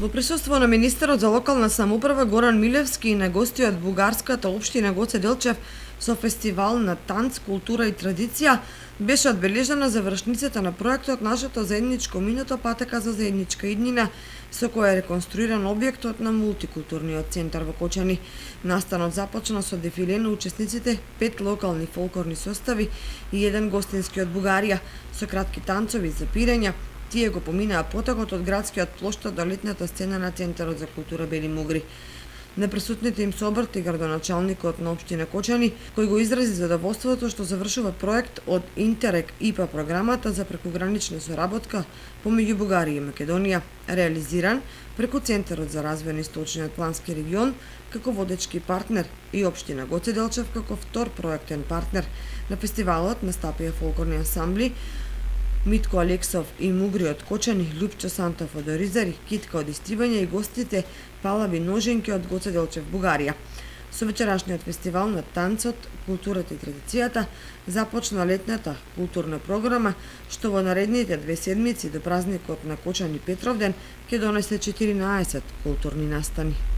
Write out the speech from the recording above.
Во присуство на министерот за локална самоуправа Горан Милевски и на гости од бугарската општина Гоце Делчев со фестивал на танц, култура и традиција, беше одбележана завршницата на проектот Нашето заедничко минуто патека за заедничка иднина, со која е реконструиран објектот на мултикултурниот центар во Кочани. Настанот започна со дефиле на учесниците, 5 локални фолклорни состави и 1 гостински од Бугарија, со кратки танцови, запирања. Тие го поминаа потокот од градскиот плоштад до летната сцена на Центарот за култура Бели Мугри. На присутните им се обрати градоначалникот на општина Кочани, кој го изрази задоволството што завршува проект од Интерек ИПА програмата за прекугранична соработка помеѓу Бугарија и Македонија, реализиран преку Центарот за развој на Источниот плански регион како водечки партнер и општина Гоце Делчев како втор проектен партнер. На фестивалот настапија фолклорни ансамбли Митко Алексов и Мугри од Кочани, Љупчо Сантов од Оризари, Китка од Истрибања и гостите Палави Ноженки од Гоце Делчев, Бугарија. Со вечерашниот фестивал на танцот, културата и традицијата започна летната културна програма, што во наредните 2 седмици до празникот на Кочани Петровден ќе донесе 14 културни настани.